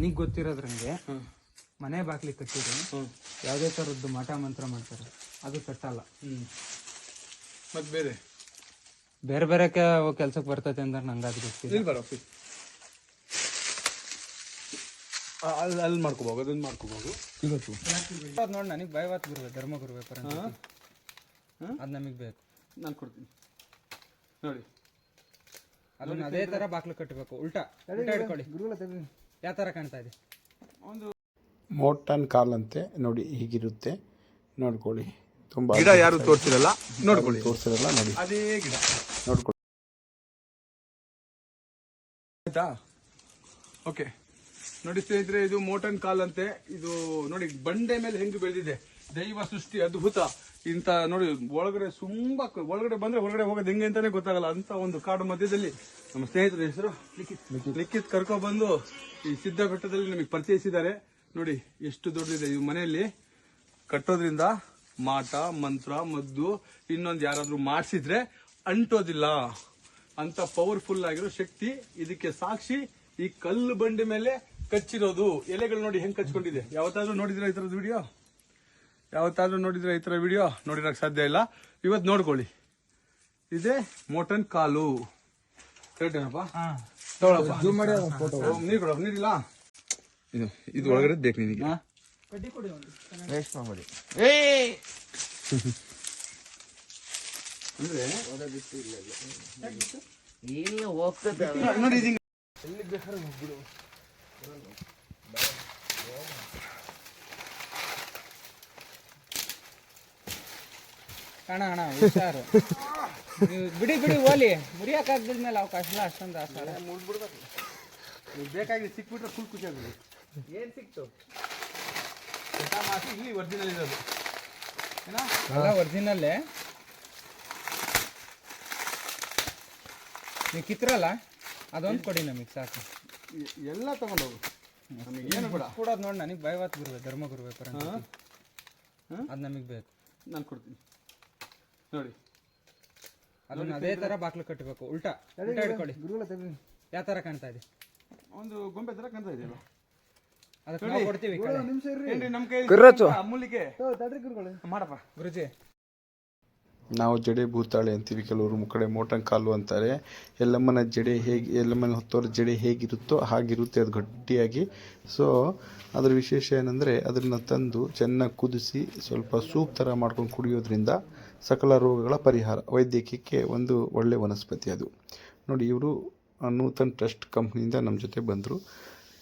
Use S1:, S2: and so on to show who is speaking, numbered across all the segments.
S1: ನನಗೆ ಗೊತ್ತಿರೋದ್ರಂಗೆ ಮನೆ ಬಾಗ್ಲಿಗೆ ಕಟ್ಟಿದ್ರೆ ಯಾವುದೇ ಥರದ್ದು ಮಠ ಮಂತ್ರ ಮಾಡ್ತಾರೆ, ಅದು ಕಟ್ಟಲ್ಲ.
S2: ಮತ್ತೆ ಬೇರೆ
S1: ಬೇರೆ ಬೇರೆ ಕೆಲ್ಸಕ್ಕೆ ಬರ್ತೈತೆ ಅಂದ್ರೆ ನಂಗೆ ಅದು ಗೊತ್ತಿಲ್ಲ.
S2: ಅಲ್ಲಿ ಮಾಡ್ಕೋಬಹುದು, ಅದನ್ನ ಮಾಡ್ಕೋಬಹುದು. ಇವತ್ತು
S1: ನೋಡಿ ನನಗೆ ಭಯವಾತ್ ಗುರುವೆ, ಧರ್ಮ ಗುರುವೆ ಪರಂಪರೆ ಅದು ನಮಗೆ ಬೇಕು.
S2: ನಾನು ಕೊಡ್ತೀನಿ ನೋಡಿ.
S1: ಅದನ್ನ ಅದೇ ತರ ಬಾಕ್ಲು ಕಟ್ಟಬೇಕು, ಉಲ್ಟಾ ಇಟ್ಕೊಳ್ಳಿ. ಯಾವ ತರ ಕಾಣ್ತಾ ಇದೆ?
S2: ಒಂದು
S3: ಮೋಟನ್ ಕಾಲ್ ಅಂತೆ ನೋಡಿ, ಹೀಗಿರುತ್ತೆ ನೋಡ್ಕೊಳ್ಳಿ. ತುಂಬಾ
S2: ಗಿಡ ಯಾರು ತೋರಿಸಿರಲ್ಲ, ನೋಡ್ಕೊಳ್ಳಿ.
S3: ತೋರಿಸಿರಲ್ಲ ನೋಡಿ,
S2: ಅದೇ ಗಿಡ
S3: ನೋಡ್ಕೊಳ್ಳಿ.
S2: ಆಯ್ತಾ? ಓಕೆ ನೋಡಿ ಸ್ನೇಹಿತರೆ, ಇದು ಮೋಟನ್ ಕಾಲ್ ಅಂತೆ. ಇದು ನೋಡಿ ಬಂಡೆ ಮೇಲೆ ಹೆಂಗ್ ಬೆಳೆದಿದೆ, ದೈವ ಸೃಷ್ಟಿ ಅದ್ಭುತ. ಇಂತ ನೋಡಿ ಒಳಗಡೆ ತುಂಬಾ, ಒಳಗಡೆ ಬಂದ್ರೆ ಹೊರಗಡೆ ಹೋಗೋದು ಹೆಂಗೆ ಅಂತಾನೆ ಗೊತ್ತಾಗಲ್ಲ ಅಂತ ಒಂದು ಕಾಡು ಮಧ್ಯದಲ್ಲಿ ನಮ್ಮ ಸ್ನೇಹಿತರ ಹೆಸರು ಲಿಖಿತ್ ಕರ್ಕೊಂಡ್ ಬಂದು ಈ ಸಿದ್ಧ ಬೆಟ್ಟದಲ್ಲಿ ನಮಗೆ ಪರಿಚಯಿಸಿದ್ದಾರೆ. ನೋಡಿ ಎಷ್ಟು ದೊಡ್ಡದಿದೆ. ಈ ಮನೆಯಲ್ಲಿ ಕಟ್ಟೋದ್ರಿಂದ ಮಾಟ ಮಂತ್ರ ಮದ್ದು ಇನ್ನೊಂದು ಯಾರಾದ್ರೂ ಮಾಡಿಸಿದ್ರೆ ಅಂಟೋದಿಲ್ಲ ಅಂತ ಪವರ್ಫುಲ್ ಆಗಿರೋ ಶಕ್ತಿ ಇದಕ್ಕೆ ಸಾಕ್ಷಿ. ಈ ಕಲ್ಲು ಬಂಡೆ ಮೇಲೆ ಕಚ್ಚಿರೋದು ಎಲೆಗಳು ನೋಡಿ ಹೆಂಗ್ ಕಚ್ಕೊಂಡಿದೆ. ಯಾವತ್ತಾದ್ರೂ ನೋಡಿದ್ರೆ ಈ ತರದ ವಿಡಿಯೋ? ಯಾವತ್ತಾದ್ರೂ ನೋಡಿದ್ರೆ ಈ ತರ ವಿಡಿಯೋ? ನೋಡಿರಕ್ ಸಾಧ್ಯ ಇಲ್ಲ. ಇವತ್ತು ನೋಡ್ಕೊಳ್ಳಿ, ಇದೇ ಮೋಟನ್ ಕಾಲು. ಕರೆಕ್ಟೇನಪ್ಪ? ನೀರು ಕೊಡ, ನೀರಿಲ್ಲ. ಇದು ಒಳಗಡೆ ಬೇಕು ನಿನಗೆ. ಅಂದ್ರೆ ನೋಡಿ, ಎಲ್ಲಿ ಬೇಕಾದ್ರೆ ಹೋಗ್ಬಿಡು.
S1: ಅಣ್ಣ ಅಣ್ಣ ಹುಷಾರು, ಬಿಡಿ ಬಿಡಿ ಓಲಿ, ಮುರಿಯಕ್ಕಾಗ್ದಿದ್ಮೇಲೆ ಅವಕಾಶ ಇಲ್ಲ ಅಷ್ಟೊಂದು ಆಸಾರ.
S2: ಮುಡ್ಬಿಡ್ಬೇಕು. ಬೇಕಾಗಿ ಸಿಕ್ಬಿಟ್ರೆ ಫುಲ್ ಖುಷಿ ಆಗ್ತದೆ.
S1: ಏನ್ ಸಿಕ್ತು?
S2: ಮಾಸಿ ಇಲ್ಲಿ ಒರಿಜಿನಲ್ ಇರೋದು
S1: ಎಲ್ಲ ಒರಿಜಿನಲ್ಲೇ. ನೀವು ಕಿತ್ರಲ್ಲ ಅದೊಂದು ಕೊಡಿ ನಮಗೆ ಸಾಕು.
S2: ಎಲ್ಲ ತಗೊಂಡೋಗು, ನಮಗೆ ಏನು ಬೇಡ.
S1: ಕೊಡೋದು ನೋಡಿ ನನಗೆ ಭಯವಾತ್ ಗುರುವೆ, ಧರ್ಮ ಗುರುವೆ ಪರಂಪರೆ ಅದು ನಮಗೆ ಬೇಕು.
S2: ನಾನು ಕೊಡ್ತೀನಿ ನೋಡಿ.
S1: ಅದನ್ನ ಅದೇ ತರ ಬಾಕ್ಲು ಕಟ್ಟಬೇಕು, ಉಲ್ಟಾ ಇಟ್ಕೊಳ್ಳಿ. ಯಾವ ತರ ಕಾಣ್ತಾ ಇದೆ?
S2: ಒಂದು ಗೊಂಬೆ ತರ ಕಾಣ್ತಾ ಇದೆಯಲ್ಲ,
S1: ಅದಕ್ಕೆ ನಾವು ಕೊಡ್ತೀವಿ.
S2: ನಮ್ಮ ಕೈ ಅಮೂಲಿಗೆ ಮಾಡಪ್ಪ
S1: ಗುರುಜಿ.
S3: ನಾವು ಜಡೆ ಭೂತಾಳೆ ಅಂತೀವಿ, ಕೆಲವರು ಕಡೆ ಮೋಟನ್ ಕಾಲು ಅಂತಾರೆ. ಎಲ್ಲಮ್ಮನ ಜಡೆ ಹೇಗೆ, ಎಲ್ಲಮ್ಮನ ಹೊತ್ತೋರ ಜಡೆ ಹೇಗಿರುತ್ತೋ ಹಾಗಿರುತ್ತೆ ಅದು ಗಟ್ಟಿಯಾಗಿ. ಸೊ ಅದರ ವಿಶೇಷ ಏನಂದರೆ ಅದನ್ನು ತಂದು ಚೆನ್ನಾಗಿ ಕುದಿಸಿ ಸ್ವಲ್ಪ ಸೂಪ್ ಥರ ಮಾಡ್ಕೊಂಡು ಕುಡಿಯೋದ್ರಿಂದ ಸಕಲ ರೋಗಗಳ ಪರಿಹಾರ. ವೈದ್ಯಕೀಯಕ್ಕೆ ಒಂದು ಒಳ್ಳೆಯ ವನಸ್ಪತಿ ಅದು. ನೋಡಿ, ಇವರು ನೂತನ್ ಟ್ರಸ್ಟ್ ಕಂಪ್ನಿಯಿಂದ ನಮ್ಮ ಜೊತೆ ಬಂದರು,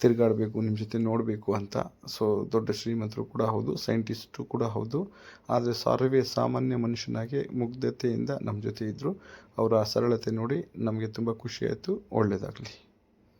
S3: ತಿರುಗಾಡಬೇಕು ನಿಮ್ಮ ಜೊತೆ ನೋಡಬೇಕು ಅಂತ. ಸೊ ದೊಡ್ಡ ಶ್ರೀಮಂತರು ಕೂಡ ಹೌದು, ಸೈಂಟಿಸ್ಟು ಕೂಡ ಹೌದು. ಆದರೆ ಸರ್ವೇ ಸಾಮಾನ್ಯ ಮನುಷ್ಯನಾಗಿ ಮುಗ್ಧತೆಯಿಂದ ನಮ್ಮ ಜೊತೆ ಇದ್ದರು. ಅವರ ಸರಳತೆ ನೋಡಿ ನಮಗೆ ತುಂಬ ಖುಷಿಯಾಯಿತು. ಒಳ್ಳೆಯದಾಗಲಿ.